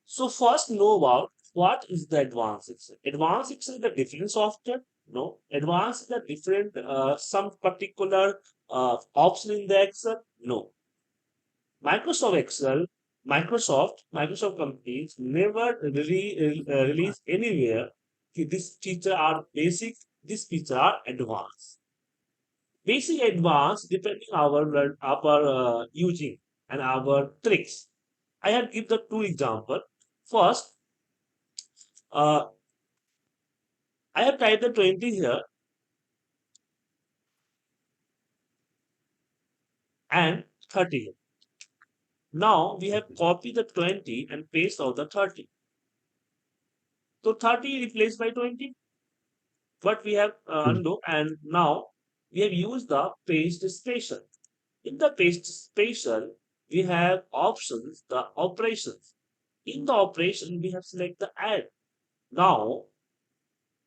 So first know about what is the advanced Excel. Advanced Excel is the different software. No, advanced is the different some particular option in the Excel. No, Microsoft Excel, Microsoft companies never really release anywhere. This feature are basic. This feature are advanced. Basic, advanced, depending our using and our tricks. I have give the two example. First, uh, I have typed the 20 here and 30 here. Now we have copied the 20 and paste of the 30. So 30 replaced by 20. But we have undo, and now we have used the paste special. In the paste special, we have options, the operations. In the operation, we have select the add. Now,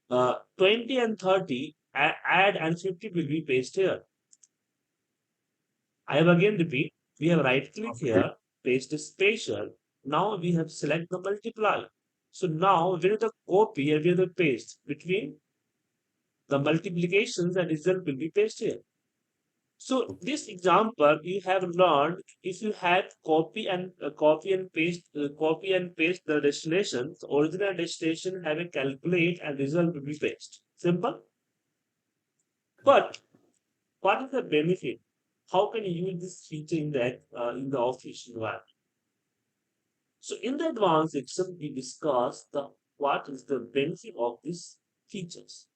20 and 30, add and 50 will be pasted here. I have again repeat, we have right click Okay. here, paste special. Now we have select the multiply. So now where the copy and where the paste between the multiplications and result will be pasted here. So this example you have learned if you had copy and paste the destinations, original destination have a calculate and result will be paste. Simple. But what is the benefit? How can you use this feature in the office environment? So in the advanced section, we discuss the what is the benefit of these features.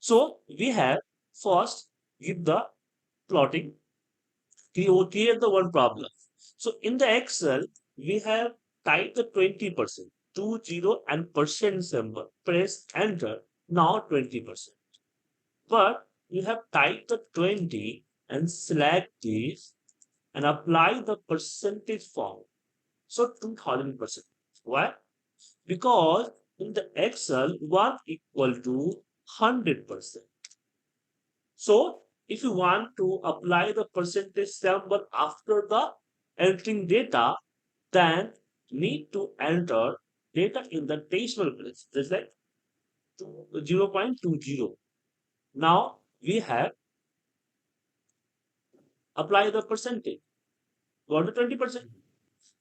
So we have first give the plotting, clear the one problem. So in the Excel, we have typed the 20%, 20 and percent symbol, press enter, now 20%. But you have typed the 20 and select this and apply the percentage form. So 2000%. Why? Because in the Excel, 1 equal to 100%. So if you want to apply the percentage symbol after the entering data, then need to enter data in the decimal place. That's like 0.20. Now we have apply the percentage. Got the 20%.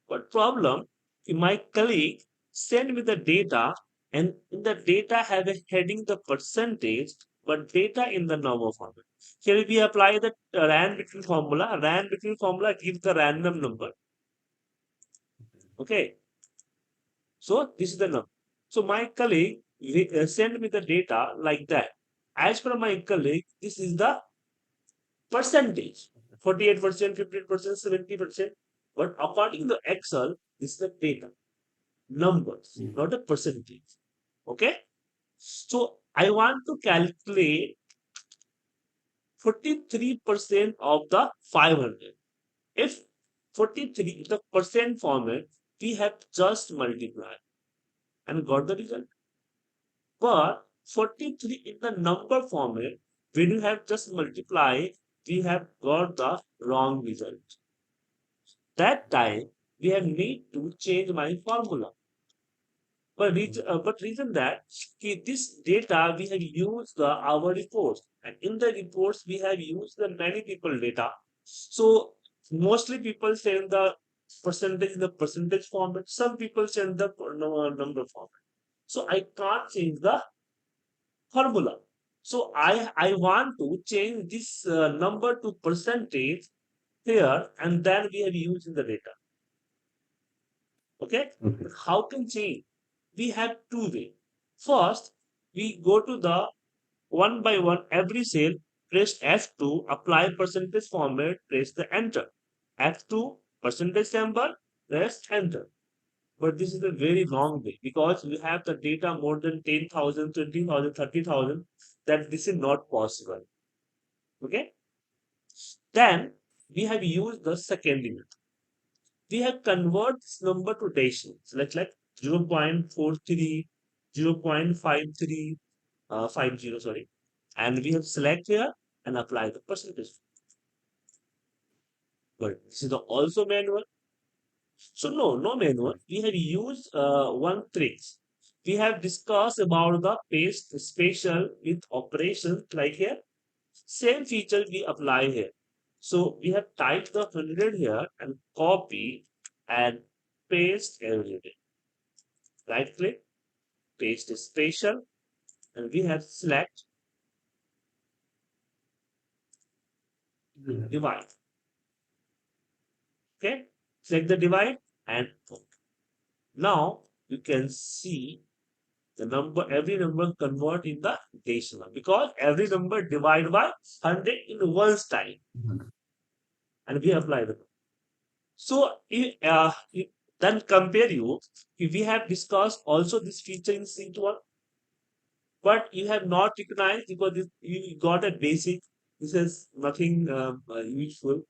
But problem, if my colleague send me the data and in the data have a heading the percentage, but data in the normal format. Here we apply the ran between formula. Ran between formula gives the random number. Okay. So this is the number. So my colleague send me the data like that. As per my colleague, this is the percentage. 48%, 15%, 70%. But according to Excel, this is the data. Numbers, not a percentage. Okay. So I want to calculate 43% of the 500. If 43 is the percent format, we have just multiplied and got the result. But 43 in the number format, when you have just multiply, we have got the wrong result. That time we have need to change my formula. But reason that this data we have used our reports, and in the reports we have used the many people data. So mostly people send the percentage in the percentage format. Some people send the number format. So I can't change the formula. So I want to change this number to percentage here, and then we have used in the data. Okay, Okay. how can change? We have two ways. First, we go to the one by one every cell, press F2, apply percentage format, press the enter. F2 percentage symbol, press enter. But this is a very wrong way because we have the data more than 10,000, 20,000, 30,000. That this is not possible. Okay. Then we have used the second limit. We have convert this number to decimals, like 0.43, 0.53, 50, sorry. And we have select here and apply the percentage. But this is also manual. So no manual. We have used one tricks. We have discussed about the paste spatial with operations like here. Same feature we apply here. So we have typed the 100 here and copy and paste everything. Right click, paste spatial, and we have select divide. Okay, select the divide and now you can see the number, every number convert in the decimal because every number divide by 100 in one time and we apply the. So then compare you, if we have discussed also this feature in sheet 1, but you have not recognized because you got a basic, this is nothing useful.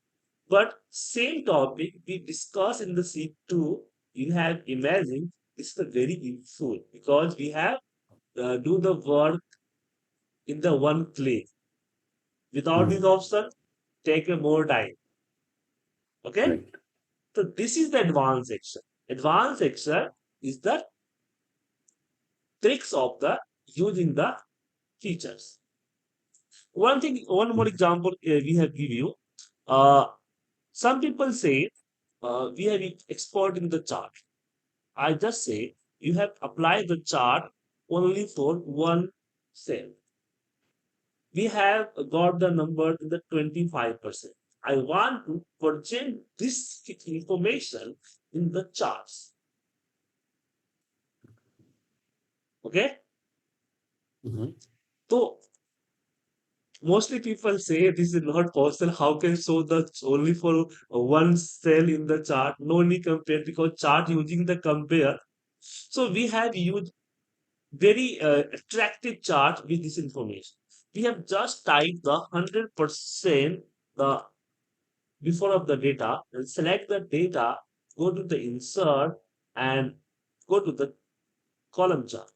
But same topic we discussed in the sheet 2, you have imagined this is a very useful because we have do the work in the one click. Without this Mm. option, take a more time. Okay? Right. So this is the advanced section. Advanced section is the tricks of the using the features. One thing, one more example we have give you. Uh, some people say we have exporting the chart. I just say you have applied the chart only for one cell. We have got the number to the 25%. I want to project this information in the charts. Okay. Mhm. So mostly people say this is not possible. How can show the only for one cell in the chart? No need compare because chart using the compare. So we have used very attractive chart with this information. We have just typed the 100% the before of the data and select the data, go to the insert and go to the column chart.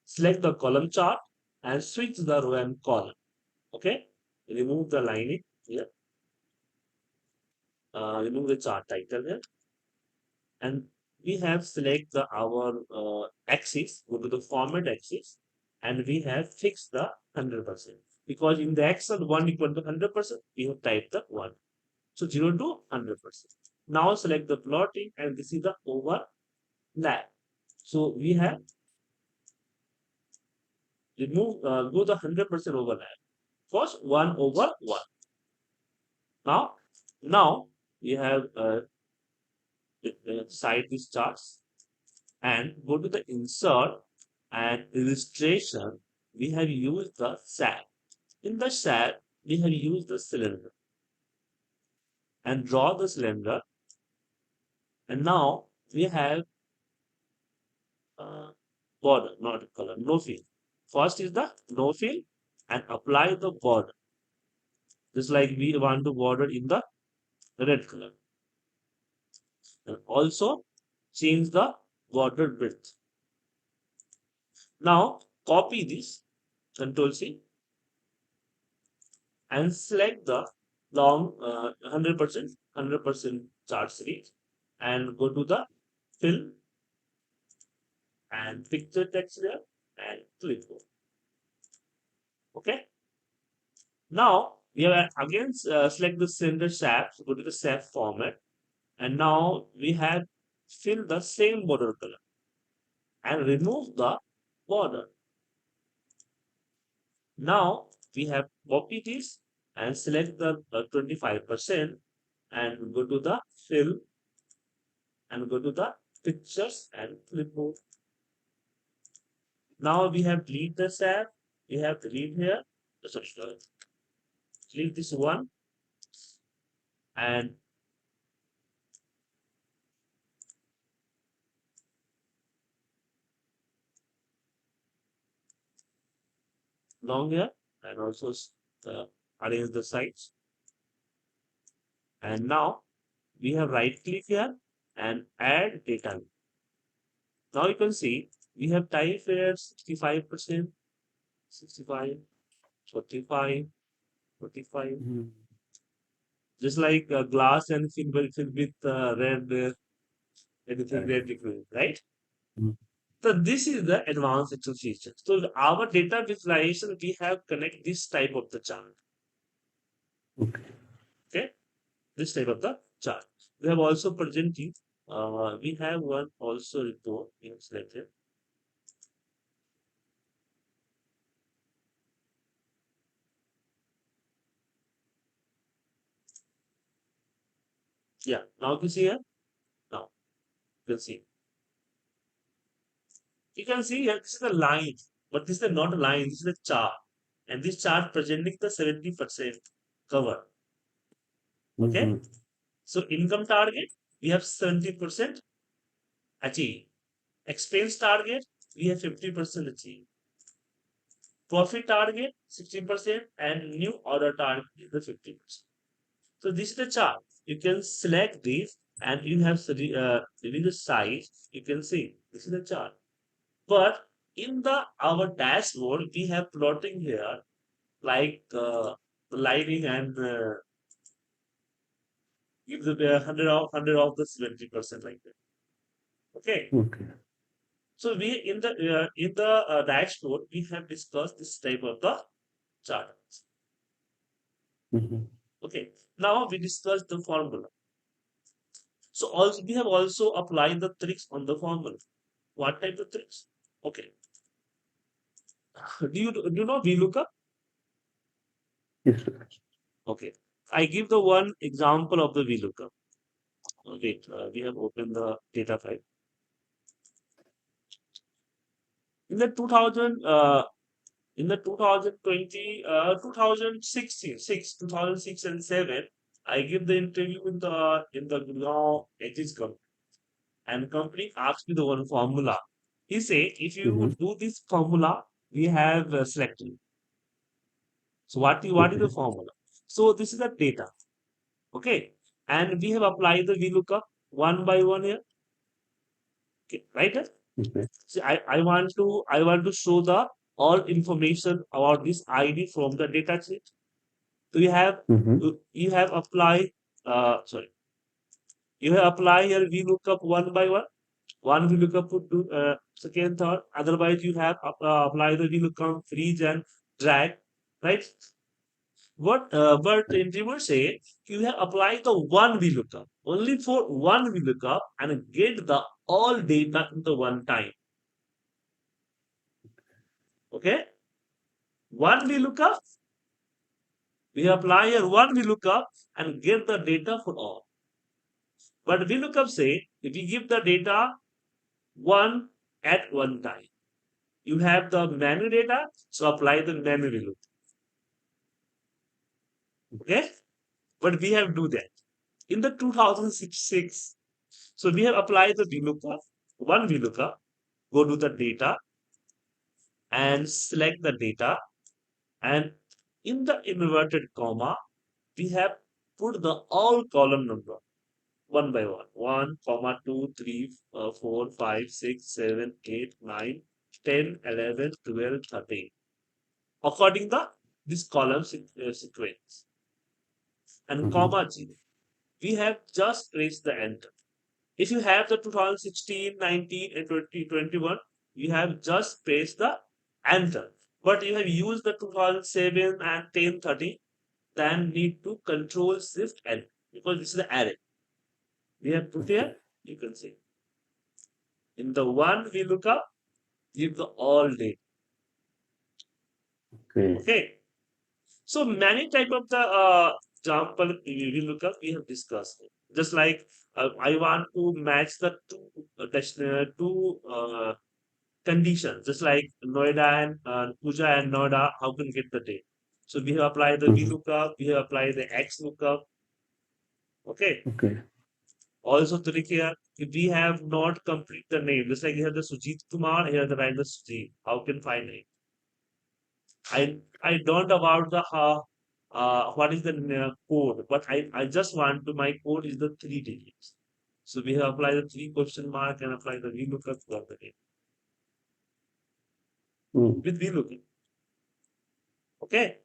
Select the column chart and switch the row and column. Okay. Remove the lining here. Remove the chart title here. And we have select the our axis, go to the format axis, and we have fixed the 100%. Because in the Excel 1 equal to 100%, we have typed the 1. So 0 to 100%. Now select the plotting and this is the overlap. So we have remove go the 100% overlap. First 1 over 1. Now we have side these charts and go to the insert and illustration. We have used the SAP. In the SAP, we have used the cylinder and draw the cylinder. And now we have uh, border, not color, no fill. First is the no fill and apply the border. Just like we want to border in the red color. And also change the border width. Now copy this, Control C, and select the long 100% chart series and go to the fill and picture text there and clipboard. Okay. Now we have again select the center SAP, so go to the SAP format, and now we have fill the same border color and remove the border. Now we have copy this and select the 25% and go to the fill and go to the pictures and clipboard. Now we have delete the SAP. We have delete here. Sorry, delete this one and long here and also uh, arrange the sides. And now we have right click here and add data. Now you can see we have type here 65%, 65, 45, 45. Mhm. Just like glass and fill with red. anything Correct. related to it, right? Mm. So this is the advanced Excel feature. So our data visualization, we have connect this type of the chart. Okay. Okay, this type of the chart. We have also presented. We have one also report in selected. Yeah, now you can see here. Now you can see. You can see here. This is a line, but this is not a line. This is a chart, and this chart presenting the 70% cover. Okay, Mm-hmm. so income target we have 70% achieved. Expense target we have 50% achieved. Profit target 60% and new order target is the 50%. So this is the chart. You can select this and you have within the size, you can see this is the chart. But in the our dashboard, we have plotting here like lighting and give the 100 of the 70% like that. Okay. Okay. So we in the dashboard we have discussed this type of the chart. Mm-hmm. Okay. Now we discuss the formula. So also we have also applied the tricks on the formula. What type of tricks? Okay. Do you know VLOOKUP? Yes, sir. Okay. I give the one example of the VLOOKUP. Wait, we have opened the data file. In the 2000, in the 2020, 2016, 2006 and 7, I give the interview in the Gurgaon Edges company, and company asked me the one formula. He say, if Mm-hmm. you do this formula, we have selected. So what is the Okay. formula? So this is the data. Okay. And we have applied the VLOOKUP one by one here. Okay, right? Okay. See, I want to show the all information about this ID from the data sheet. So Mm-hmm. you have apply sorry, you have apply here VLOOKUP one by one. One VLOOKUP would do second, third. Otherwise, you have apply the VLOOKUP freeze and drag, right? But in reverse say you have applied the one VLOOKUP only for one VLOOKUP and get the all data in the one time. Okay, one VLOOKUP we apply here one VLOOKUP and get the data for all. But VLOOKUP say if we give the data one at one time, you have the manual data, so apply the manual VLOOKUP. Okay, but we have do that in the 2006. So we have applied the VLOOKUP, one VLOOKUP, go to the data and select the data, and in the inverted comma we have put the all column number one by one. 1, comma 2, 3, 4, 5, 6, 7, 8, 9, 10, 11, 12, 13. According the this column sequence and Mm-hmm. comma 0. We have just pressed the enter. If you have the 2016, 19, and 2021, you have just pressed the enter. But you have used the 2007 and 10, 13, then need to control shift N because this is the array. We have put Okay. here, you can see. In the one we look up, give the all date. Okay. Okay. So many type of the example we look up, we have discussed. Just like I want to match the two conditions, just like Noida and Puja and Noida, how can get the date? So we have applied the Mm-hmm. VLOOKUP, we have applied the X lookup. Okay. Okay. Also, trick here, if we have not complete the name, just like here the Sujeet Kumar, here the write the Sujeet. How can find it? I don't about the what is the code, but I just want to my code is the 3 digits. So we have applied the three question mark and apply the VLOOKUP for the name Mm. with VLOOKUP. Okay.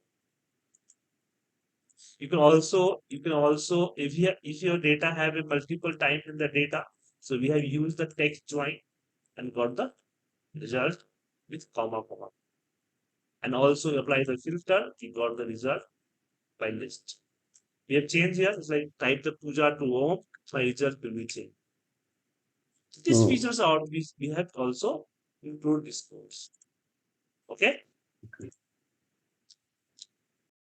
You can also if your data have a multiple times in the data, So we have used the text join and got the result with comma comma. And also apply the filter, we got the result by list. We have changed here, it's like type the puja to home, my result will be changed. These Oh, features are we have also improved this course. Okay.